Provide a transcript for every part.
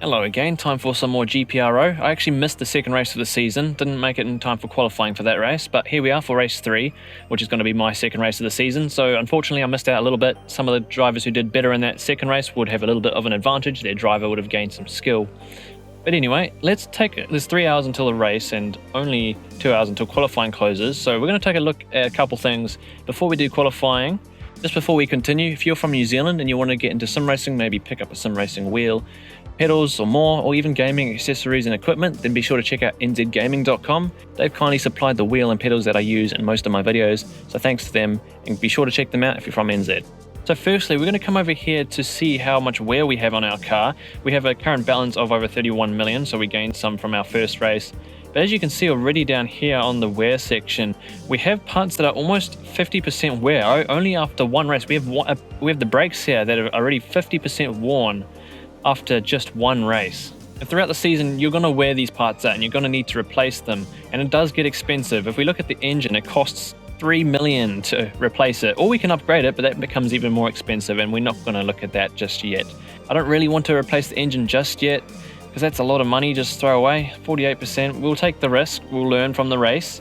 Hello again, time for some more GPRO. I actually missed the second race of the season, didn't make it in time for qualifying for that race, but here we are for race 3, which is going to be my second race of the season. So unfortunately I missed out a little bit. Some of the drivers who did better in that second race would have a little bit of an advantage. Their driver would have gained some skill. But anyway, let's take it. There's 3 hours until the race and only 2 hours until qualifying closes. So we're going to take a look at a couple things before we do qualifying. Just before we continue, if you're from New Zealand and you want to get into sim racing, maybe pick up a sim racing wheel, pedals or more, or even gaming accessories and equipment, then be sure to check out nzgaming.com. They've kindly supplied the wheel and pedals that I use in most of my videos, so thanks to them, and be sure to check them out if you're from NZ. So firstly, we're going to come over here to see how much wear we have on our car. We have a current balance of over 31 million, so we gained some from our first race. But as you can see already down here on the wear section, we have parts that are almost 50% wear. Only after one race, we have the brakes here that are already 50% worn after just one race. And throughout the season, you're going to wear these parts out and you're going to need to replace them. And it does get expensive. If we look at the engine, it costs 3 million to replace it, or we can upgrade it, but that becomes even more expensive, and we're not going to look at that just yet. I don't really want to replace the engine just yet, because that's a lot of money just throw away. 48%. We'll take the risk, we'll learn from the race,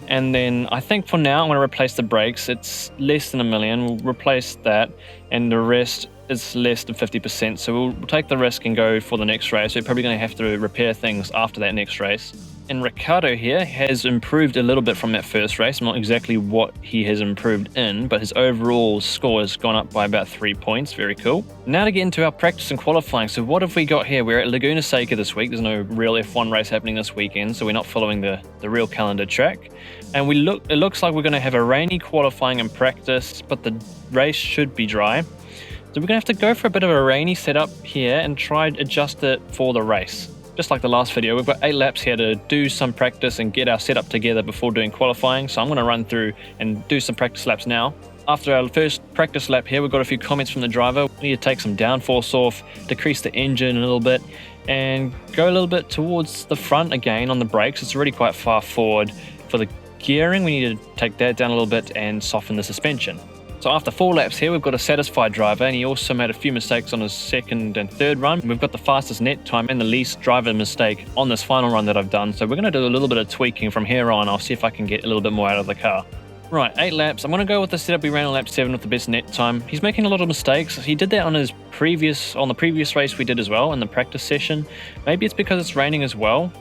and then I think for now I'm going to replace the brakes. It's less than $1 million. We'll replace that, and the rest is less than 50%, so we'll take the risk and go for the next race. We're probably going to have to repair things after that next race. And Ricardo here has improved a little bit from that first race. I'm not exactly what he has improved in, but his overall score has gone up by about 3 points. Very cool. Now to get into our practice and qualifying. So what have we got here? We're at Laguna Seca this week. There's no real F1 race happening this weekend, so we're not following the real calendar track. And it looks like we're going to have a rainy qualifying and practice, but the race should be dry. So we're going to have to go for a bit of a rainy setup here and try and adjust it for the race. Just like the last video, we've got 8 laps here to do some practice and get our setup together before doing qualifying. So I'm going to run through and do some practice laps now. After our first practice lap here, we've got a few comments from the driver. We need to take some downforce off, decrease the engine a little bit, and go a little bit towards the front again on the brakes. It's already quite far forward. For the gearing, we need to take that down a little bit and soften the suspension. So after 4 laps here, we've got a satisfied driver, and he also made a few mistakes on his second and third run. We've got the fastest net time and the least driver mistake on this final run that I've done. So we're going to do a little bit of tweaking from here on. I'll see if I can get a little bit more out of the car. Right, 8 laps. I'm going to go with the setup we ran on lap 7 with the best net time. He's making a lot of mistakes. He did that on the previous race we did as well, in the practice session. Maybe it's because it's raining as well.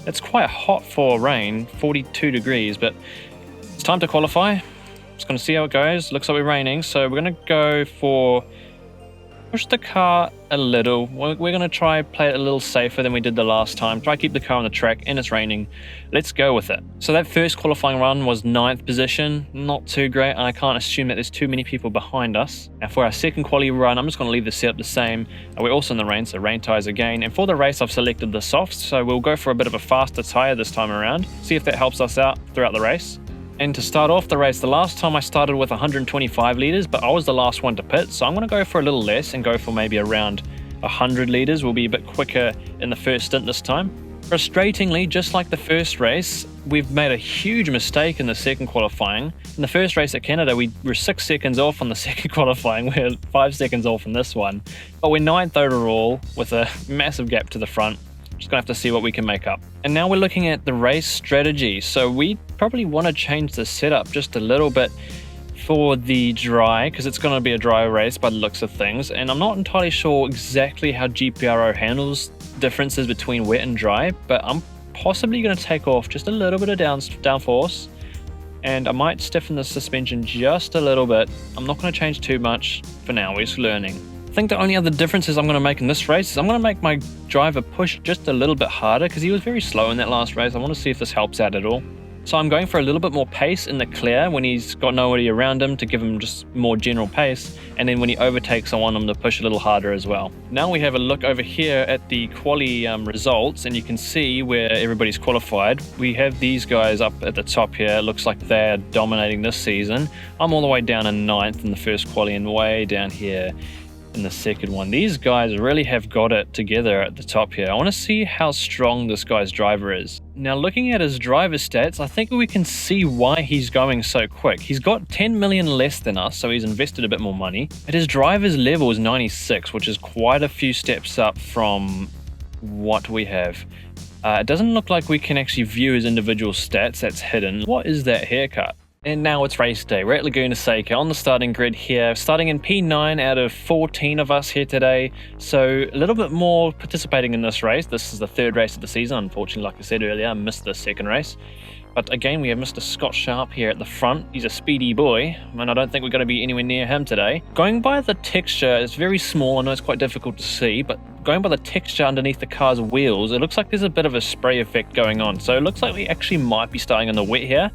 It's quite hot for rain, 42 degrees, but it's time to qualify. Just going to see how it goes. Looks like we're raining, so we're going to go for push the car a little. We're going to try play it a little safer than we did the last time. Try keep the car on the track, and it's raining. Let's go with it. So that first qualifying run was 9th position. Not too great. I can't assume that there's too many people behind us. Now for our second quali run, I'm just going to leave the setup the same. We're also in the rain, so rain tires again. And for the race, I've selected the softs, so we'll go for a bit of a faster tire this time around. See if that helps us out throughout the race. And to start off the race, the last time I started with 125 litres, but I was the last one to pit, so I'm going to go for a little less and go for maybe around 100 litres. We'll be a bit quicker in the first stint this time. Frustratingly, just like the first race, we've made a huge mistake in the second qualifying. In the first race at Canada, we were 6 seconds off on the second qualifying. We're 5 seconds off on this one. But we're 9th overall with a massive gap to the front. Just gonna have to see what we can make up. And now we're looking at the race strategy. So we probably want to change the setup just a little bit for the dry, because it's going to be a dry race by the looks of things. And I'm not entirely sure exactly how GPRO handles differences between wet and dry, but I'm possibly going to take off just a little bit of downforce, and I might stiffen the suspension just a little bit. I'm not going to change too much for now. We're just learning. I think the only other differences I'm going to make in this race is I'm going to make my driver push just a little bit harder, because he was very slow in that last race. I want to see if this helps out at all. So I'm going for a little bit more pace in the clear when he's got nobody around him to give him just more general pace, and then when he overtakes I want him to push a little harder as well. Now we have a look over here at the quali results, and you can see where everybody's qualified. We have these guys up at the top here. It looks like they're dominating this season. I'm all the way down in 9th in the first quali and way down here in the second one. These guys really have got it together at the top here. I want to see how strong this guy's driver is. Now looking at his driver stats, I think we can see why he's going so quick. He's got 10 million less than us, so he's invested a bit more money. But his driver's level is 96, which is quite a few steps up from what we have. It doesn't look like we can actually view his individual stats. That's hidden. What is that haircut? And now it's race day. We're at Laguna Seca on the starting grid here, starting in P9 out of 14 of us here today. So a little bit more participating in this race. This is the third race of the season. Unfortunately, like I said earlier, I missed the second race. But again, we have Mr. Scott Sharp here at the front. He's a speedy boy, and I don't think we're going to be anywhere near him today. Going by the texture, it's very small. I know it's quite difficult to see, but going by the texture underneath the car's wheels, it looks like there's a bit of a spray effect going on. So it looks like we actually might be starting on the wet here.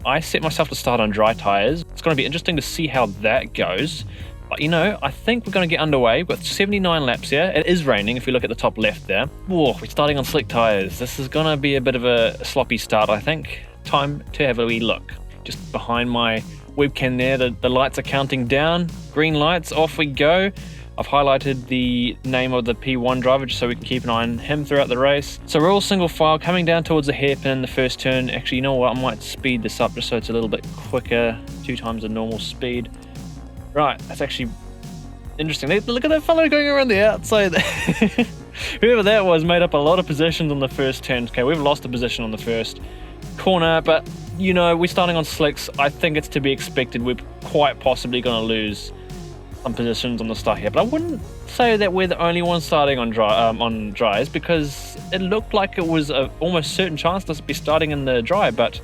I set myself to start on dry tyres. It's going to be interesting to see how that goes. But you know, I think we're going to get underway. We've got 79 laps here. It is raining if you look at the top left there. Whoa, we're starting on slick tyres. This is going to be a bit of a sloppy start, I think. Time to have a wee look. Just behind my webcam there, the lights are counting down. Green lights, off we go. I've highlighted the name of the P1 driver just so we can keep an eye on him throughout the race. So we're all single file coming down towards the hairpin, the first turn. Actually, you know what? I might speed this up just so it's a little bit quicker, 2 times the normal speed. Right, that's actually interesting. Look at that fellow going around the outside. Whoever that was made up a lot of positions on the first turn. Okay, we've lost a position on the first corner, but you know, we're starting on slicks. I think it's to be expected. We're quite possibly going to lose some positions on the start here, but I wouldn't say that we're the only ones starting on dries, because it looked like it was a almost certain chance to be starting in the dry, but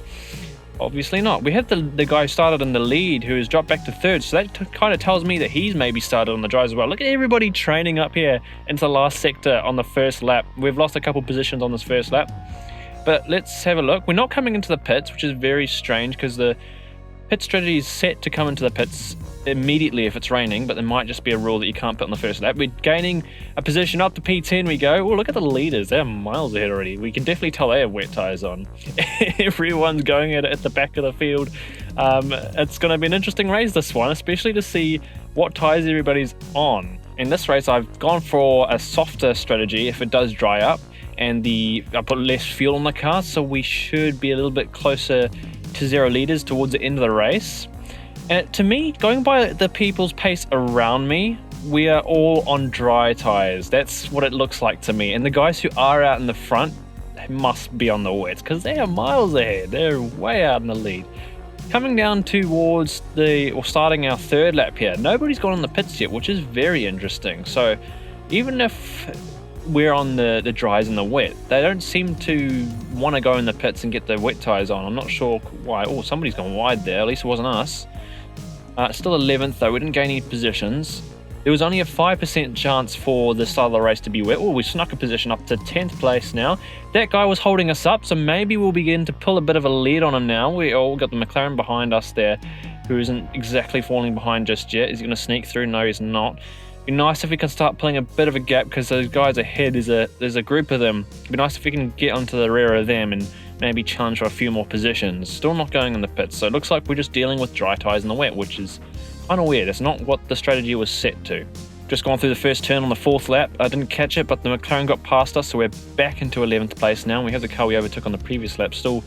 obviously not. We have the guy who started in the lead who has dropped back to third, so that kind of tells me that he's maybe started on the dry as well. Look at everybody training up here into the last sector on the first lap. We've lost a couple positions on this first lap, but let's have a look. We're not coming into the pits, which is very strange because the pit strategy is set to come into the pits immediately if it's raining, but there might just be a rule that you can't pit on the first lap. We're gaining a position up to P10 we go. Oh, look at the leaders. They're miles ahead already. We can definitely tell they have wet tyres on. Everyone's going at the back of the field. It's going to be an interesting race, this one, especially to see what tyres everybody's on. In this race, I've gone for a softer strategy if it does dry up, and I put less fuel on the car, so we should be a little bit closer to 0 liters towards the end of the race. And to me, going by the people's pace around me, we are all on dry tyres. That's what it looks like to me. And the guys who are out in the front, they must be on the wets because they are miles ahead. They're way out in the lead. Coming down towards starting our third lap here, nobody's gone on the pits yet, which is very interesting. So even if we're on the dries and the wet, they don't seem to want to go in the pits and get the wet tyres on. I'm not sure why. Oh, somebody's gone wide there. At least it wasn't us. Still 11th though, we didn't gain any positions. There was only a 5% chance for the start of the race to be wet. Oh, we snuck a position up to 10th place now. That guy was holding us up, so maybe we'll begin to pull a bit of a lead on him now. We all got the McLaren behind us there, who isn't exactly falling behind just yet. Is he going to sneak through? No, he's not. Be nice if we can start pulling a bit of a gap because those guys ahead, there's a group of them. It'd be nice if we can get onto the rear of them and maybe challenge for a few more positions. Still not going in the pits, so it looks like we're just dealing with dry tyres in the wet, which is kind of weird. It's not what the strategy was set to. Just gone through the first turn on the 4th lap. I didn't catch it, but the McLaren got past us, so we're back into 11th place now. We have the car we overtook on the previous lap still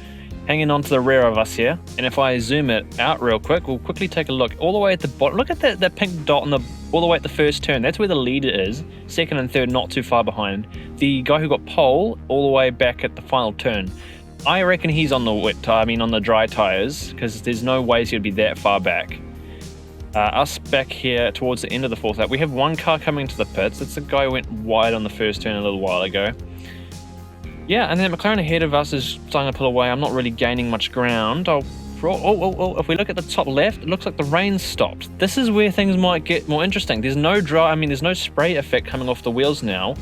hanging on to the rear of us here. And if I zoom it out real quick, we'll quickly take a look. All the way at the bottom, look at that pink dot all the way at the first turn. That's where the leader is. Second and third, not too far behind. The guy who got pole, all the way back at the final turn. I reckon he's on the on the dry tyres, because there's no ways he'd be that far back. Us back here towards the end of the 4th lap, we have one car coming to the pits. It's the guy who went wide on the first turn a little while ago. Yeah, and then McLaren ahead of us is starting to pull away. I'm not really gaining much ground. If we look at the top left, it looks like the rain stopped. This is where things might get more interesting. There's no there's no spray effect coming off the wheels now.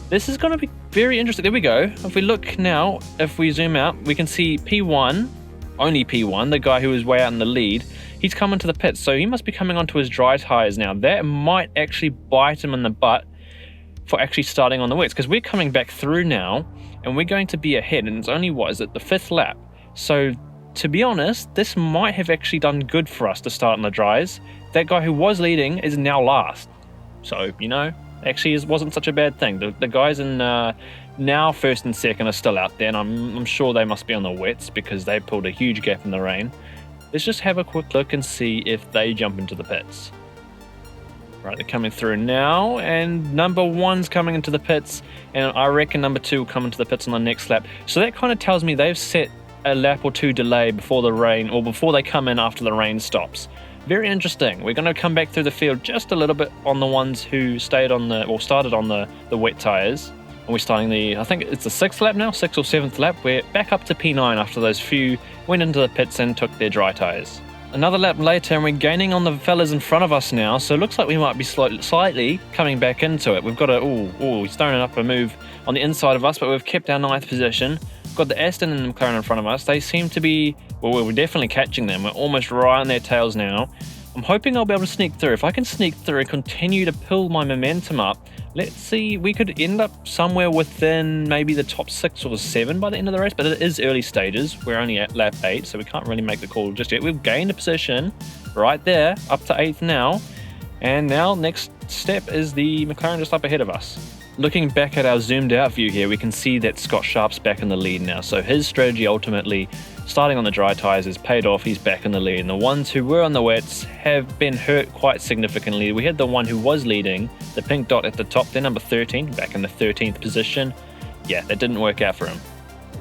This is going to be very interesting. There we go. If we look now, if we zoom out, we can see P1, only P1, the guy who was way out in the lead. He's coming to the pits, so he must be coming onto his dry tyres now. That might actually bite him in the butt for actually starting on the wets, because we're coming back through now, and we're going to be ahead, and it's only, the 5th lap. So, to be honest, this might have actually done good for us to start on the dries. That guy who was leading is now last. So, actually it wasn't such a bad thing. The guys in now first and second are still out there, and I'm sure they must be on the wets because they pulled a huge gap in the rain. Let's just have a quick look and see if they jump into the pits. Right, they're coming through now, and number 1's coming into the pits, and I reckon number 2 will come into the pits on the next lap. So that kind of tells me they've set a lap or 2 delay before the rain, or before they come in after the rain stops. Very interesting. We're going to come back through the field just a little bit on the ones who started on the wet tyres. And we're starting I think it's the 6th lap now, 6th or 7th lap. We're back up to P9 after those few went into the pits and took their dry tyres. Another lap later, and we're gaining on the fellas in front of us now, so it looks like we might be slightly coming back into it. We've got he's throwing up a move on the inside of us, but we've kept our 9th position. We've got the Aston and the McLaren in front of us. They seem to be, we're definitely catching them. We're almost right on their tails now. I'm hoping I'll be able to sneak through. If I can sneak through and continue to pull my momentum up, let's see, we could end up somewhere within maybe the top 6 or 7 by the end of the race, but it is early stages. We're only at lap 8, so we can't really make the call just yet. We've gained a position right there, up to 8th now, and now next step is the McLaren just up ahead of us. Looking back at our zoomed out view here, we can see that Scott Sharp's back in the lead now, so his strategy ultimately, starting on the dry tyres, has paid off. He's back in the lead, and the ones who were on the wets have been hurt quite significantly. We had the one who was leading, the pink dot at the top, they're number 13, back in the 13th position. Yeah, that didn't work out for him.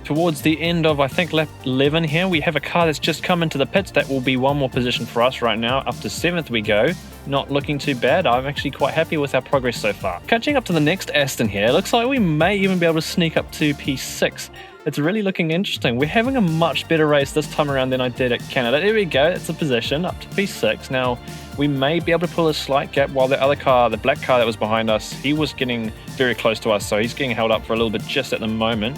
Towards the end of, I think, lap 11 here, we have a car that's just come into the pits. That will be one more position for us right now. Up to 7th we go. Not looking too bad. I'm actually quite happy with our progress so far. Catching up to the next Aston here, looks like we may even be able to sneak up to P6. It's really looking interesting. We're having a much better race this time around than I did at Canada. There we go, it's a position up to P6. Now, we may be able to pull a slight gap, while the other car, the black car that was behind us, he was getting very close to us, so he's getting held up for a little bit just at the moment.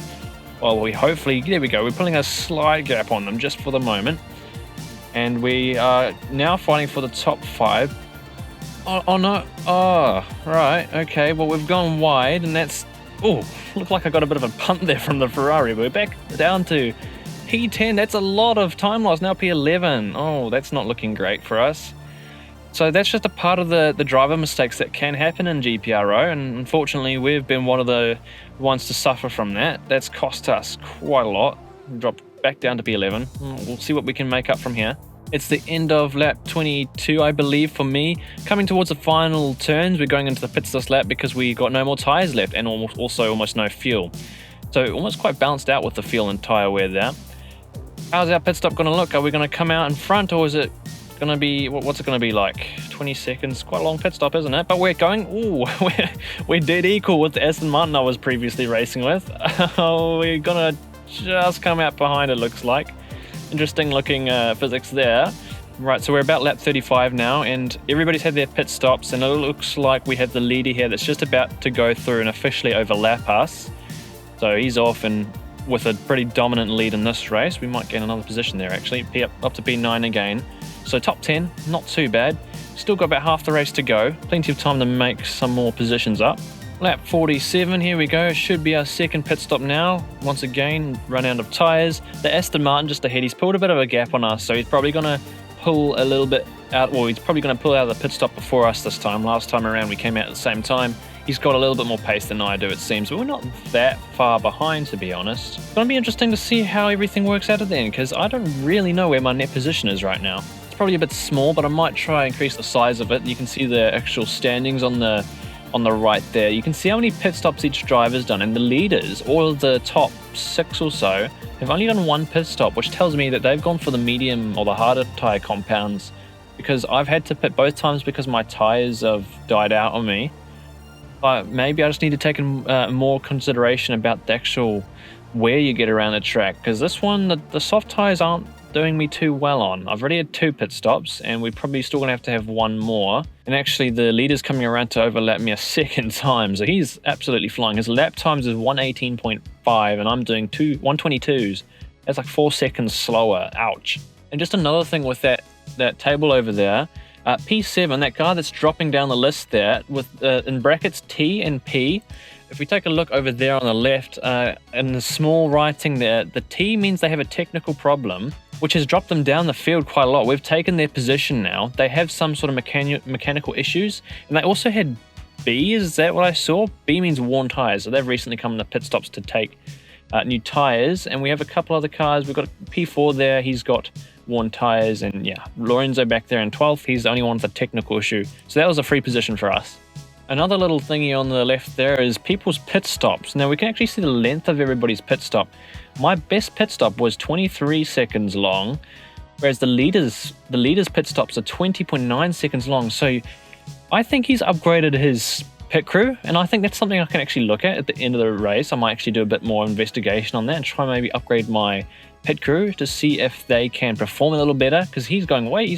Well, we hopefully, there we go, we're pulling a slight gap on them just for the moment. And we are now fighting for the top 5. Oh no, right, okay, well we've gone wide, and that's, looked like I got a bit of a punt there from the Ferrari. We're back down to P10, that's a lot of time loss, now P11. Oh, that's not looking great for us. So that's just a part of the driver mistakes that can happen in GPRO, and unfortunately we've been one of the ones to suffer from that. That's cost us quite a lot. Dropped back down to P11. We'll see what we can make up from here. It's the end of lap 22, I believe, for me. Coming towards the final turns, we're going into the pits this lap because we got no more tyres left, and also almost no fuel. So almost quite balanced out with the fuel and tyre wear there. How's our pit stop going to look? Are we going to come out in front, or is it going to be, what's it going to be like? 20 seconds, quite a long pit stop, isn't it? But we're going, we're dead equal with the Aston Martin I was previously racing with. We're going to just come out behind, it looks like. Interesting looking physics there. Right, so we're about lap 35 now, and everybody's had their pit stops, and it looks like we have the leader here that's just about to go through and officially overlap us. So he's off and with a pretty dominant lead in this race. We might gain another position there actually, up to P9 again. So top 10, not too bad. Still got about half the race to go. Plenty of time to make some more positions up. Lap 47, here we go. Should be our second pit stop now. Once again, run out of tyres. The Aston Martin just ahead, he's pulled a bit of a gap on us, so he's probably going to pull a little bit out, or he's probably going to pull out of the pit stop before us this time. Last time around we came out at the same time. He's got a little bit more pace than I do, it seems, but we're not that far behind, to be honest. It's going to be interesting to see how everything works out at the end, because I don't really know where my net position is right now. It's probably a bit small, but I might try and increase the size of it. You can see the actual standings on the right there. You can see how many pit stops each driver's done, and the leaders, all of the top 6 or so, have only done 1 pit stop, which tells me that they've gone for the medium or the harder tyre compounds, because I've had to pit both times because my tyres have died out on me. But maybe I just need to take more consideration about the actual where you get around the track, because this one, the soft tyres aren't doing me too well on. I've already had 2 pit stops, and we're probably still going to have 1 more. And actually the leader's coming around to overlap me a second time, so he's absolutely flying. His lap times is 118.5 and I'm doing 122s. That's like 4 seconds slower. Ouch. And just another thing with that table over there, P7, that guy that's dropping down the list there with in brackets T and P. If we take a look over there on the left, in the small writing there, the T means they have a technical problem, which has dropped them down the field quite a lot. We've taken their position now. They have some sort of mechanical issues. And they also had B, is that what I saw? B means worn tyres. So they've recently come in the pit stops to take new tyres. And we have a couple other cars. We've got P4 there. He's got worn tyres, and yeah, Lorenzo back there in 12th, he's the only one with a technical issue. So that was a free position for us. Another little thingy on the left there is people's pit stops. Now we can actually see the length of everybody's pit stop. My best pit stop was 23 seconds long, whereas the leaders' pit stops are 20.9 seconds long. So I think he's upgraded his pit crew, and I think that's something I can actually look at the end of the race. I might actually do a bit more investigation on that and try maybe upgrade my pit crew to see if they can perform a little better, because he's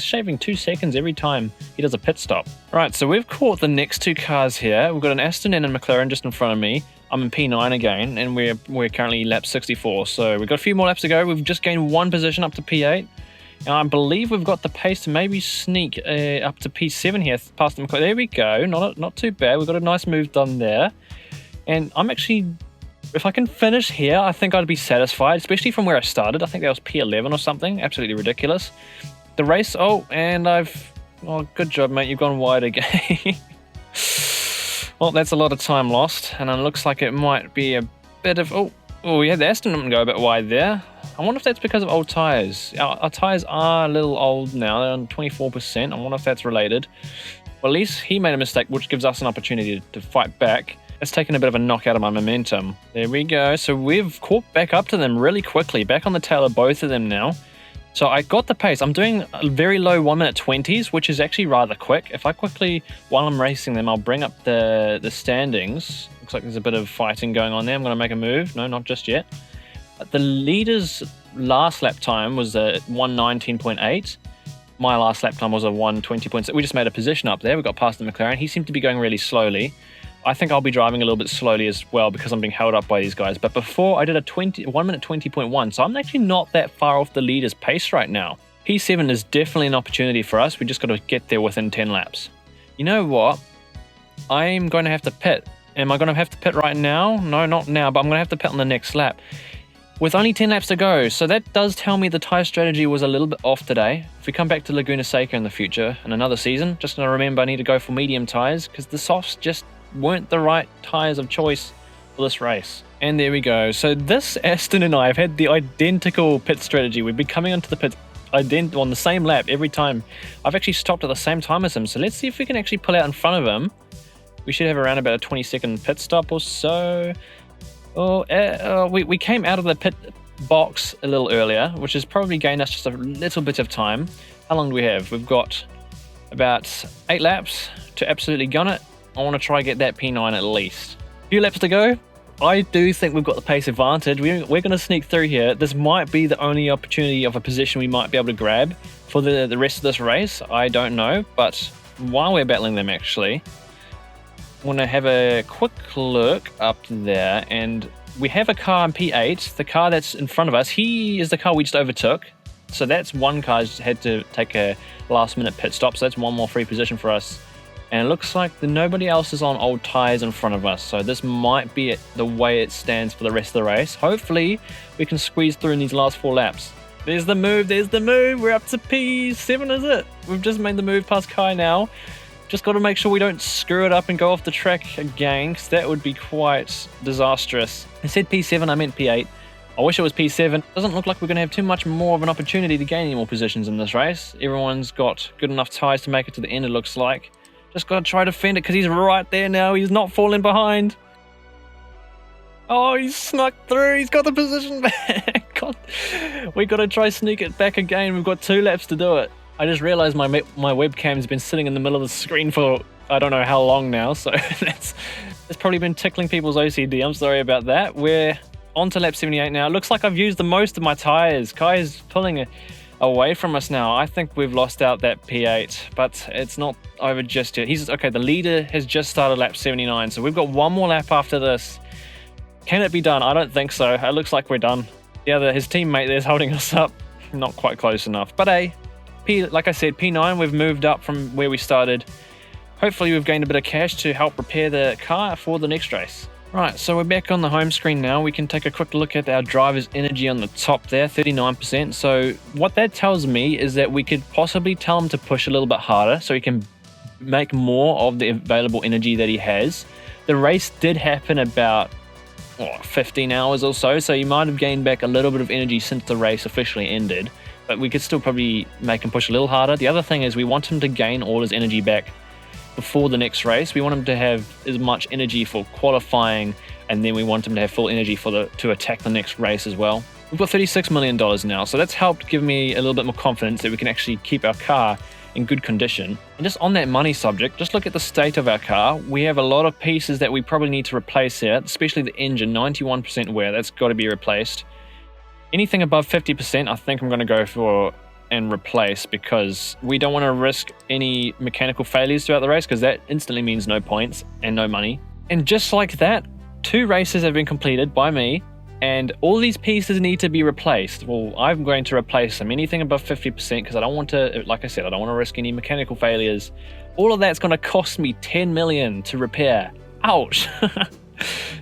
shaving 2 seconds every time he does a pit stop. Right, so we've caught the next two cars here. We've got an Aston and a McLaren just in front of me. I'm in P9 again, and we're currently lap 64, so we've got a few more laps to go. We've just gained one position up to P8. And I believe we've got the pace to maybe sneak up to P7 here, past the McLaren. There we go, not too bad. We've got a nice move done there. And I'm actually, if I can finish here, I think I'd be satisfied, especially from where I started. I think that was P11 or something, absolutely ridiculous. The race, good job, mate, you've gone wide again. Well, that's a lot of time lost, and it looks like it might be a bit of, yeah, the Aston didn't go a bit wide there. I wonder if that's because of old tyres. Our tyres are a little old now, they're on 24%. I wonder if that's related. Well, at least he made a mistake, which gives us an opportunity to fight back. It's taken a bit of a knock out of my momentum. There we go. So we've caught back up to them really quickly, back on the tail of both of them now. So I got the pace. I'm doing a very low 1 minute 20s, which is actually rather quick. If I quickly, while I'm racing them, I'll bring up the standings. Looks like there's a bit of fighting going on there. I'm going to make a move. No, not just yet. The leader's last lap time was a 1:19.8. My last lap time was a 1:20.6. We just made a position up there. We got past the McLaren. He seemed to be going really slowly. I think I'll be driving a little bit slowly as well because I'm being held up by these guys. But before, I did a 1 minute 20.1. So I'm actually not that far off the leader's pace right now. P7 is definitely an opportunity for us. We just got to get there within 10 laps. You know what? I'm going to have to pit. Am I going to have to pit right now? No, not now, but I'm going to have to pit on the next lap. With only 10 laps to go, so that does tell me the tyre strategy was a little bit off today. If we come back to Laguna Seca in the future, in another season, just going to remember I need to go for medium tyres because the softs just weren't the right tyres of choice for this race. And there we go. So this Aston and I have had the identical pit strategy. We've been coming onto the pit on the same lap every time. I've actually stopped at the same time as him, so let's see if we can actually pull out in front of him. We should have around about a 20-second pit stop or so. We came out of the pit box a little earlier, which has probably gained us just a little bit of time. How long do we have? We've got about 8 laps to absolutely gun it. I want to try get that P9 at least. A few laps to go. I do think we've got the pace advantage. We're going to sneak through here. This might be the only opportunity of a position we might be able to grab for the rest of this race. I don't know, but while we're battling them actually, I want to have a quick look up there, and we have a car in P8. The car that's in front of us, he is the car we just overtook. So that's one car just had to take a last minute pit stop, so that's one more free position for us. And it looks like nobody else is on old tyres in front of us, so this might be the way it stands for the rest of the race. Hopefully we can squeeze through in these last 4 laps. There's the move, we're up to P7, is it? We've just made the move past Kai now. Just got to make sure we don't screw it up and go off the track again, because that would be quite disastrous. I said P7, I meant P8. I wish it was P7. Doesn't look like we're going to have too much more of an opportunity to gain any more positions in this race. Everyone's got good enough tyres to make it to the end, it looks like. Just got to try to fend it because he's right there now. He's not falling behind. Oh, he's snuck through. He's got the position back. God. We got to try sneak it back again. We've got 2 laps to do it. I just realized my webcam's been sitting in the middle of the screen for I don't know how long now, so that's probably been tickling people's OCD. I'm sorry about that. We're on to lap 78 now. It looks like I've used the most of my tyres. Kai is pulling away from us now. I think we've lost out that P8, but it's not over just yet. Okay, the leader has just started lap 79, so we've got one more lap after this. Can it be done? I don't think so. It looks like we're done. His teammate there's holding us up. Not quite close enough, but hey. Like I said, P9, we've moved up from where we started. Hopefully we've gained a bit of cash to help repair the car for the next race. Right, so we're back on the home screen now. We can take a quick look at our driver's energy on the top there, 39%. So what that tells me is that we could possibly tell him to push a little bit harder so he can make more of the available energy that he has. The race did happen about 15 hours or so, so you might have gained back a little bit of energy since the race officially ended. but we could still probably make him push a little harder. The other thing is we want him to gain all his energy back before the next race. We want him to have as much energy for qualifying, and then we want him to have full energy to attack the next race as well. We've got $36 million now, so that's helped give me a little bit more confidence that we can actually keep our car in good condition. And just on that money subject, just look at the state of our car. We have a lot of pieces that we probably need to replace here, especially the engine, 91% wear. That's got to be replaced. Anything above 50%, I think I'm going to go for and replace, because we don't want to risk any mechanical failures throughout the race, because that instantly means no points and no money. And just like that, 2 races have been completed by me, and all these pieces need to be replaced. Well, I'm going to replace them, anything above 50%, because I don't want to, like I said, I don't want to risk any mechanical failures. All of that's going to cost me 10 million to repair. Ouch.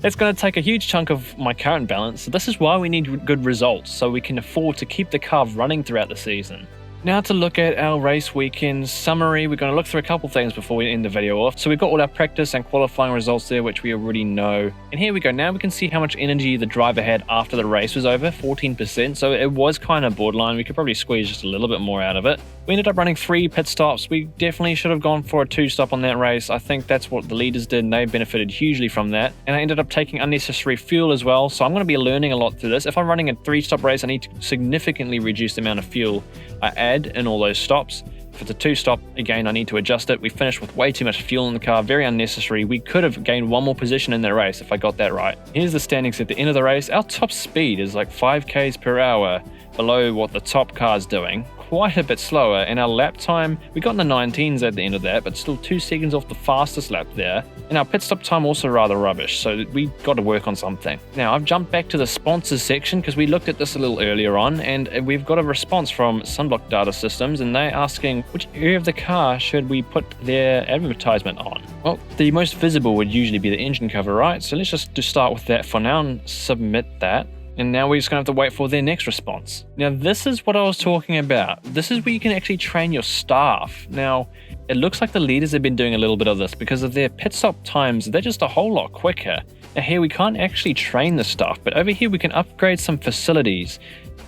It's going to take a huge chunk of my current balance. So this is why we need good results, so we can afford to keep the car running throughout the season. Now to look at our race weekend summary, we're going to look through a couple things before we end the video off. So we've got all our practice and qualifying results there, which we already know. And here we go. Now we can see how much energy the driver had after the race was over, 14%. So it was kind of borderline. We could probably squeeze just a little bit more out of it. We ended up running 3 pit stops. We definitely should have gone for a 2-stop on that race. I think that's what the leaders did, and they benefited hugely from that. And I ended up taking unnecessary fuel as well. So I'm going to be learning a lot through this. If I'm running a 3-stop race, I need to significantly reduce the amount of fuel I add in all those stops. If it's a 2-stop, again, I need to adjust it. We finished with way too much fuel in the car, very unnecessary. We could have gained 1 more position in the race if I got that right. Here's the standings at the end of the race. Our top speed is like 5 k's per hour below what the top car's doing. Quite a bit slower, and our lap time, we got in the 19s at the end of that, but still 2 seconds off the fastest lap there. And our pit stop time also rather rubbish, so we got to work on something. Now I've jumped back to the sponsors section because we looked at this a little earlier on, and we've got a response from Sunblock Data Systems, and they're asking which area of the car should we put their advertisement on. Well, the most visible would usually be the engine cover, right? So let's just start with that for now and submit that. And now we're just going to have to wait for their next response. Now, this is what I was talking about. This is where you can actually train your staff. Now, it looks like the leaders have been doing a little bit of this because of their pit stop times. They're just a whole lot quicker. Now here we can't actually train the staff, but over here we can upgrade some facilities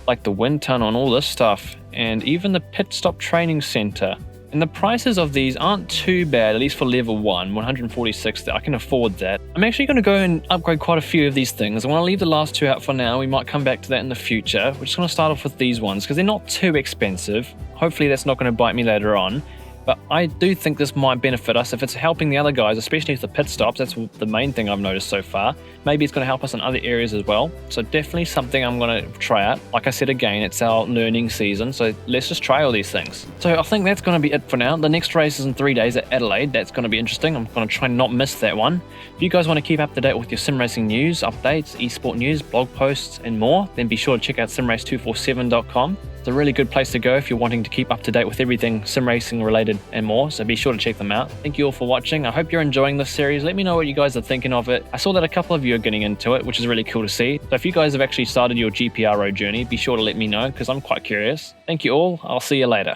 like the wind tunnel and all this stuff, and even the pit stop training center. And the prices of these aren't too bad, at least for level 1, 146, I can afford that. I'm actually going to go and upgrade quite a few of these things. I want to leave the last 2 out for now. We might come back to that in the future. We're just going to start off with these ones because they're not too expensive. Hopefully that's not going to bite me later on. But I do think this might benefit us if it's helping the other guys, especially with the pit stops. That's the main thing I've noticed so far. Maybe it's going to help us in other areas as well. So definitely something I'm going to try out. Like I said again, it's our learning season, so let's just try all these things. So I think that's going to be it for now. The next race is in 3 days at Adelaide. That's going to be interesting. I'm going to try and not miss that one. If you guys want to keep up to date with your sim racing news, updates, esport news, blog posts, and more, then be sure to check out simrace247.com. It's a really good place to go if you're wanting to keep up to date with everything sim racing related and more, so be sure to check them out. Thank you all for watching. I hope you're enjoying this series. Let me know what you guys are thinking of it. I saw that a couple of you are getting into it, which is really cool to see. So if you guys have actually started your GPRO journey, be sure to let me know because I'm quite curious. Thank you all. I'll see you later.